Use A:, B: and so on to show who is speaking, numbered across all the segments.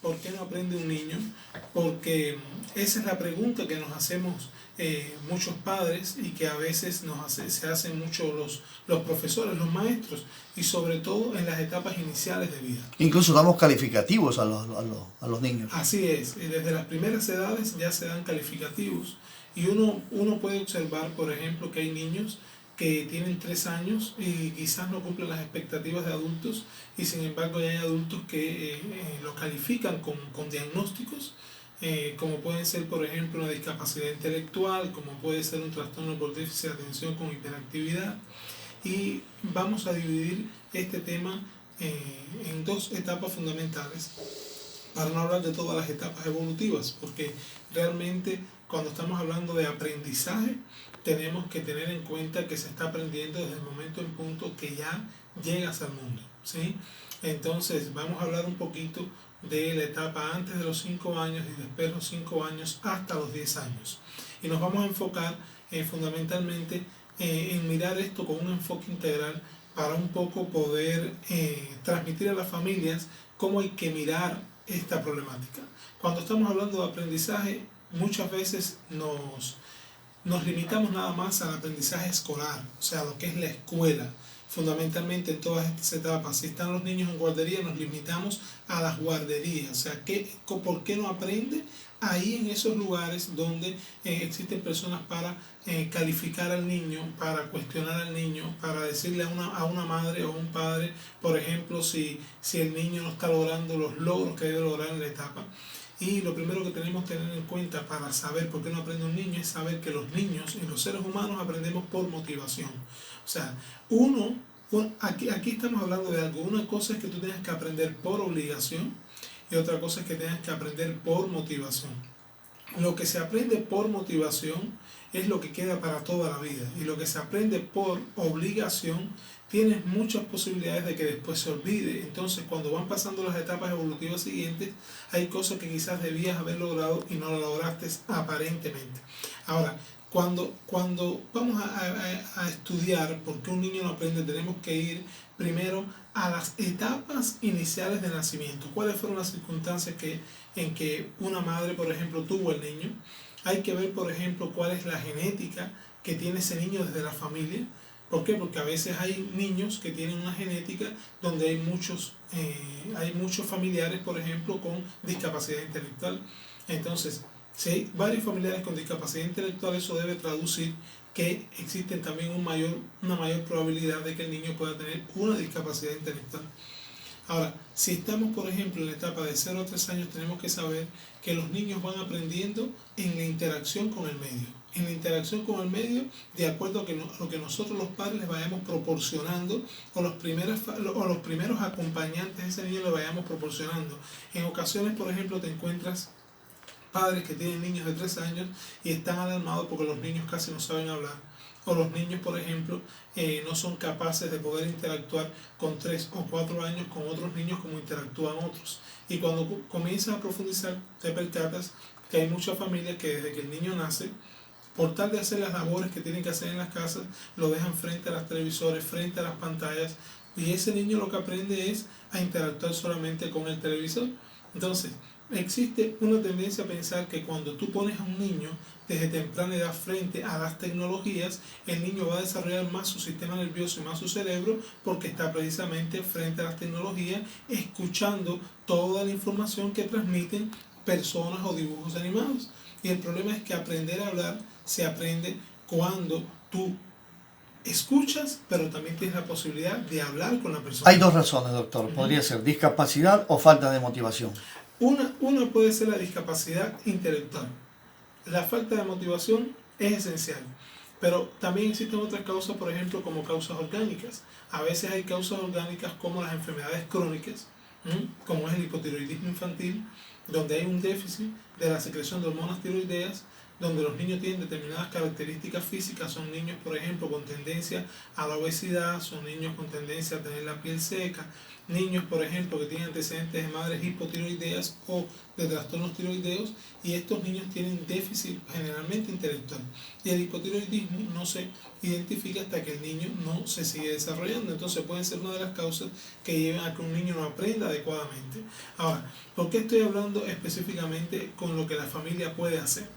A: ¿Por qué no aprende un niño? Porque esa es la pregunta que nos hacemos muchos padres y que a veces se hacen mucho los profesores, los maestros, y sobre todo en las etapas iniciales de vida.
B: Incluso damos calificativos a los niños.
A: Así es, y desde las primeras edades ya se dan calificativos y uno puede observar, por ejemplo, que hay niños que tienen 3 años y quizás no cumplen las expectativas de adultos, y sin embargo ya hay adultos que lo califican con diagnósticos, como pueden ser, por ejemplo, una discapacidad intelectual, como puede ser un trastorno por déficit de atención con hiperactividad. Y vamos a dividir este tema en 2 etapas fundamentales, para no hablar de todas las etapas evolutivas, porque realmente cuando estamos hablando de aprendizaje tenemos que tener en cuenta que se está aprendiendo desde el momento en punto que ya llegas al mundo, ¿sí? Entonces vamos a hablar un poquito de la etapa antes de los 5 años y después de los 5 años hasta los 10 años. Y nos vamos a enfocar fundamentalmente en mirar esto con un enfoque integral para un poco poder transmitir a las familias cómo hay que mirar esta problemática. Cuando estamos hablando de aprendizaje, muchas veces nos limitamos nada más al aprendizaje escolar, o sea, lo que es la escuela. Fundamentalmente en todas estas etapas, si están los niños en guardería, nos limitamos a las guarderías, o sea, ¿por qué no aprende ahí en esos lugares donde existen personas para calificar al niño, para cuestionar al niño, para decirle a una madre o un padre, por ejemplo, si el niño no está logrando los logros que debe lograr en la etapa? Y lo primero que tenemos que tener en cuenta para saber por qué no aprende un niño es saber que los niños y los seres humanos aprendemos por motivación. O sea, aquí estamos hablando de algo. Una cosa es que tú tengas que aprender por obligación y otra cosa es que tengas que aprender por motivación. Lo que se aprende por motivación es lo que queda para toda la vida, y lo que se aprende por obligación tienes muchas posibilidades de que después se olvide. Entonces, cuando van pasando las etapas evolutivas siguientes, hay cosas que quizás debías haber logrado y no lo lograste aparentemente. Ahora, cuando vamos a estudiar por qué un niño no aprende, tenemos que ir primero a las etapas iniciales de nacimiento. ¿Cuáles fueron las circunstancias en que una madre, por ejemplo, tuvo el niño? Hay que ver, por ejemplo, cuál es la genética que tiene ese niño desde la familia. ¿Por qué? Porque a veces hay niños que tienen una genética donde hay muchos familiares, por ejemplo, con discapacidad intelectual. Entonces, si hay varios familiares con discapacidad intelectual, eso debe traducir que existe también una mayor probabilidad de que el niño pueda tener una discapacidad intelectual. Ahora, si estamos, por ejemplo, en la etapa de 0 a 3 años, tenemos que saber que los niños van aprendiendo en la interacción con el medio. En la interacción con el medio, de acuerdo a lo que nosotros los padres les vayamos proporcionando, o los primeros acompañantes de ese niño le vayamos proporcionando. En ocasiones, por ejemplo, te encuentras padres que tienen niños de 3 años y están alarmados porque los niños casi no saben hablar, o los niños, por ejemplo, no son capaces de poder interactuar con 3 o 4 años con otros niños como interactúan otros. Y cuando comienzas a profundizar, te percatas que hay muchas familias que desde que el niño nace, por tal de hacer las labores que tienen que hacer en las casas, lo dejan frente a los televisores, frente a las pantallas, y ese niño lo que aprende es a interactuar solamente con el televisor. Entonces, existe una tendencia a pensar que cuando tú pones a un niño desde temprana edad frente a las tecnologías, el niño va a desarrollar más su sistema nervioso y más su cerebro, porque está precisamente frente a las tecnologías, escuchando toda la información que transmiten personas o dibujos animados. Y el problema es que aprender a hablar se aprende cuando tú escuchas, pero también tienes la posibilidad de hablar con la persona.
B: Hay 2 razones, doctor. Podría ser discapacidad o falta de motivación.
A: Una puede ser la discapacidad intelectual. La falta de motivación es esencial, pero también existen otras causas, por ejemplo, como causas orgánicas. A veces hay causas orgánicas como las enfermedades crónicas, como es el hipotiroidismo infantil, donde hay un déficit de la secreción de hormonas tiroideas, donde los niños tienen determinadas características físicas, son niños, por ejemplo, con tendencia a la obesidad, son niños con tendencia a tener la piel seca, niños, por ejemplo, que tienen antecedentes de madres hipotiroideas o de trastornos tiroideos, y estos niños tienen déficit generalmente intelectual. Y el hipotiroidismo no se identifica hasta que el niño no se sigue desarrollando. Entonces pueden ser una de las causas que llevan a que un niño no aprenda adecuadamente. Ahora, ¿por qué estoy hablando específicamente con lo que la familia puede hacer?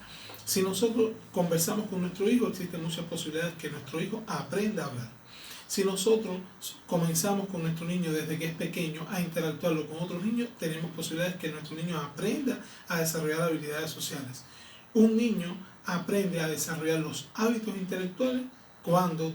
A: Si nosotros conversamos con nuestro hijo, existen muchas posibilidades que nuestro hijo aprenda a hablar. Si nosotros comenzamos con nuestro niño desde que es pequeño a interactuarlo con otros niños, tenemos posibilidades que nuestro niño aprenda a desarrollar habilidades sociales. Un niño aprende a desarrollar los hábitos intelectuales cuando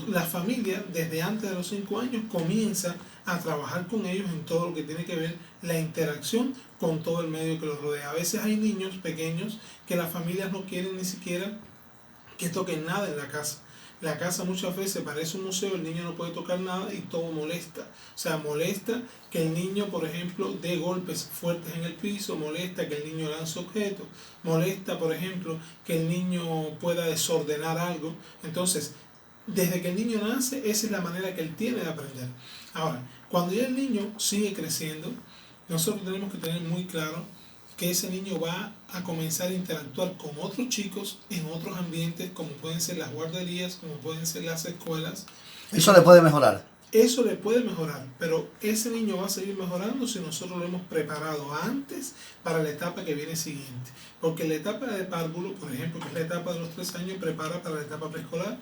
A: la familia, desde antes de los 5 años, comienza a trabajar con ellos en todo lo que tiene que ver la interacción con todo el medio que los rodea. A veces hay niños pequeños que las familias no quieren ni siquiera que toquen nada en la casa. La casa muchas veces parece un museo, el niño no puede tocar nada y todo molesta. O sea, molesta que el niño, por ejemplo, dé golpes fuertes en el piso, molesta que el niño lance objetos, molesta, por ejemplo, que el niño pueda desordenar algo. Entonces, desde que el niño nace, esa es la manera que él tiene de aprender. Ahora, cuando ya el niño sigue creciendo, nosotros tenemos que tener muy claro que ese niño va a comenzar a interactuar con otros chicos en otros ambientes, como pueden ser las guarderías, como pueden ser las escuelas.
B: Eso le puede mejorar.
A: Eso le puede mejorar, pero ese niño va a seguir mejorando si nosotros lo hemos preparado antes para la etapa que viene siguiente. Porque la etapa de párvulo, por ejemplo, que es la etapa de los 3 años, prepara para la etapa preescolar,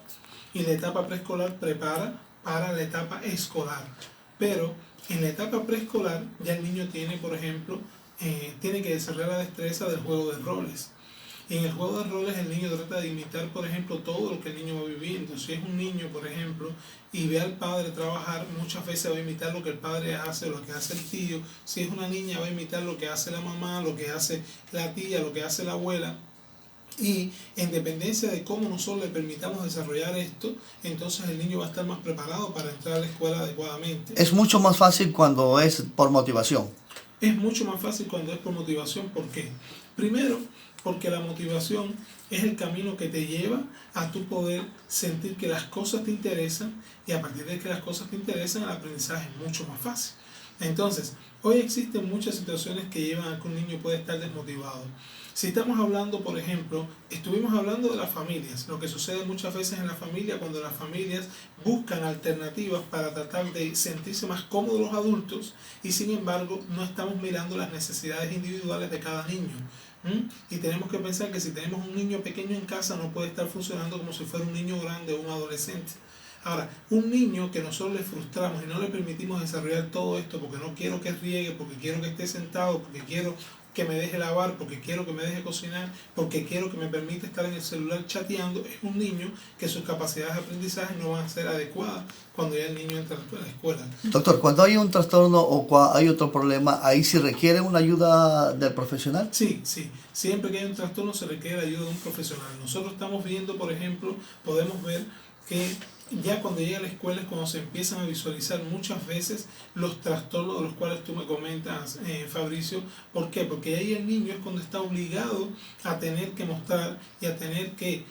A: y la etapa preescolar prepara para la etapa escolar. Pero en la etapa preescolar ya el niño tiene, por ejemplo, tiene que desarrollar la destreza del juego de roles. Y en el juego de roles el niño trata de imitar, por ejemplo, todo lo que el niño va viviendo. Si es un niño, por ejemplo, y ve al padre trabajar, muchas veces va a imitar lo que el padre hace, lo que hace el tío. Si es una niña, va a imitar lo que hace la mamá, lo que hace la tía, lo que hace la abuela. Y en dependencia de cómo nosotros le permitamos desarrollar esto, entonces el niño va a estar más preparado para entrar a la escuela adecuadamente.
B: Es mucho más fácil cuando es por motivación.
A: Es mucho más fácil cuando es por motivación. ¿Por qué? Primero, porque la motivación es el camino que te lleva a tu poder sentir que las cosas te interesan, y a partir de que las cosas te interesan, el aprendizaje es mucho más fácil. Entonces, hoy existen muchas situaciones que llevan a que un niño pueda estar desmotivado. Si estamos hablando, por ejemplo, estuvimos hablando de las familias, lo que sucede muchas veces en la familia cuando las familias buscan alternativas para tratar de sentirse más cómodos los adultos, y sin embargo no estamos mirando las necesidades individuales de cada niño. Y tenemos que pensar que si tenemos un niño pequeño en casa, no puede estar funcionando como si fuera un niño grande o un adolescente. Ahora, un niño que nosotros le frustramos y no le permitimos desarrollar todo esto porque no quiero que riegue, porque quiero que esté sentado, porque quiero que me deje lavar, porque quiero que me deje cocinar, porque quiero que me permita estar en el celular chateando, es un niño que sus capacidades de aprendizaje no van a ser adecuadas cuando ya el niño entra a la escuela.
B: Doctor, cuando hay un trastorno o hay otro problema, ¿ahí sí requiere una ayuda del profesional?
A: Sí. Siempre que hay un trastorno se requiere la ayuda de un profesional. Nosotros estamos viendo, por ejemplo, podemos ver que ya cuando llega a la escuela es cuando se empiezan a visualizar muchas veces los trastornos de los cuales tú me comentas, Fabricio. ¿Por qué? Porque ahí el niño es cuando está obligado a tener que mostrar y a tener que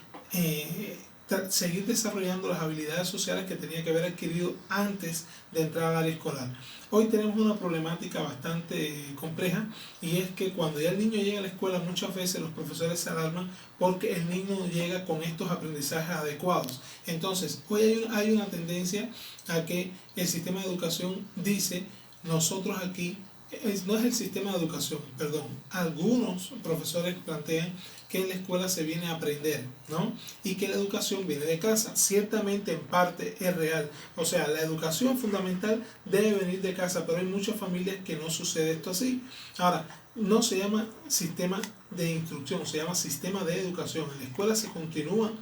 A: seguir desarrollando las habilidades sociales que tenía que haber adquirido antes de entrar al área escolar. Hoy tenemos una problemática bastante compleja, y es que cuando ya el niño llega a la escuela, muchas veces los profesores se alarman porque el niño no llega con estos aprendizajes adecuados. Entonces, hoy hay una tendencia a que el sistema de educación dice, nosotros aquí, no es el sistema de educación, perdón, algunos profesores plantean que en la escuela se viene a aprender, ¿no? Y que la educación viene de casa. Ciertamente en parte es real. O sea, la educación fundamental debe venir de casa, pero hay muchas familias que no sucede esto así. Ahora, no se llama sistema de instrucción, se llama sistema de educación. En la escuela se continúan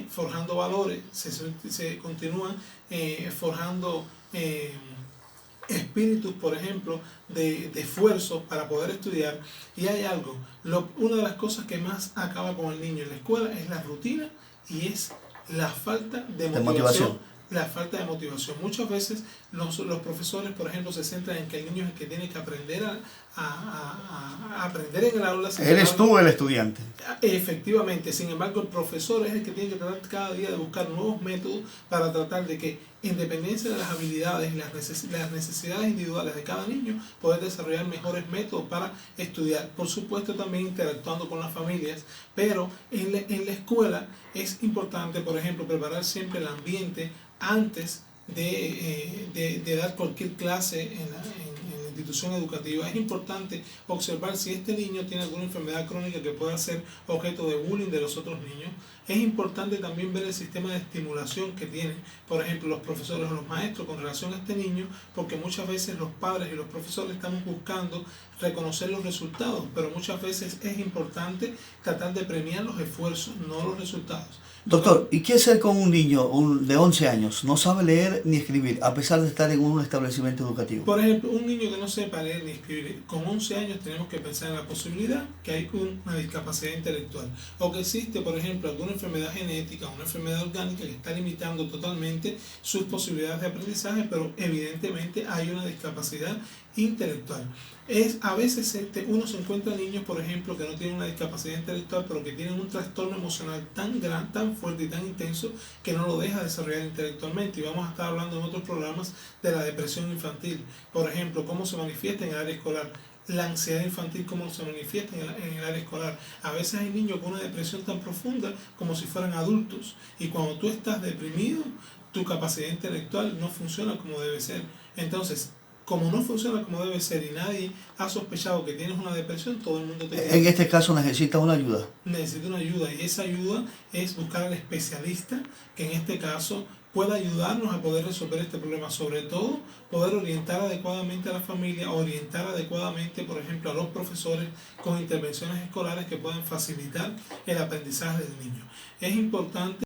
A: forjando valores, se continúan forjando espíritus, por ejemplo, de esfuerzo para poder estudiar. Y hay algo, una de las cosas que más acaba con el niño en la escuela es la rutina y es la falta de motivación la falta de motivación. Muchas veces los profesores, por ejemplo, se centran en que el niño es el que tiene que aprender a aprender en el aula.
B: Eres tú el estudiante.
A: Efectivamente, sin embargo, el profesor es el que tiene que tratar cada día de buscar nuevos métodos para tratar de que, en dependencia de las habilidades y las necesidades individuales de cada niño, poder desarrollar mejores métodos para estudiar. Por supuesto, también interactuando con las familias, pero en la escuela es importante, por ejemplo, preparar siempre el ambiente antes de dar cualquier clase en la institución educativa. Es importante observar si este niño tiene alguna enfermedad crónica que pueda ser objeto de bullying de los otros niños. Es importante también ver el sistema de estimulación que tienen, por ejemplo, los profesores o los maestros con relación a este niño, porque muchas veces los padres y los profesores estamos buscando reconocer los resultados, pero muchas veces es importante tratar de premiar los esfuerzos, no los resultados.
B: Doctor, ¿y qué hacer con un niño de 11 años? No sabe leer ni escribir, a pesar de estar en un establecimiento educativo.
A: Por ejemplo, un niño que no sepa leer ni escribir, con 11 años tenemos que pensar en la posibilidad que hay una discapacidad intelectual, o que existe, por ejemplo, alguna enfermedad genética, una enfermedad orgánica que está limitando totalmente sus posibilidades de aprendizaje, pero evidentemente hay una discapacidad intelectual. A veces uno se encuentra niños, por ejemplo, que no tienen una discapacidad intelectual, pero que tienen un trastorno emocional tan grande, tan fuerte y tan intenso que no lo deja desarrollar intelectualmente. Y vamos a estar hablando en otros programas de la depresión infantil, por ejemplo, cómo se manifiesta en el área escolar. La ansiedad infantil, cómo se manifiesta en el área escolar. A veces hay niños con una depresión tan profunda como si fueran adultos. Y cuando tú estás deprimido, tu capacidad intelectual no funciona como debe ser. Entonces, como no funciona como debe ser y nadie ha sospechado que tienes una depresión, todo el mundo te quiere.
B: En este caso necesita una ayuda.
A: Necesita una ayuda, y esa ayuda es buscar al especialista que en este caso pueda ayudarnos a poder resolver este problema, sobre todo poder orientar adecuadamente a la familia, orientar adecuadamente, por ejemplo, a los profesores con intervenciones escolares que puedan facilitar el aprendizaje del niño. Es importante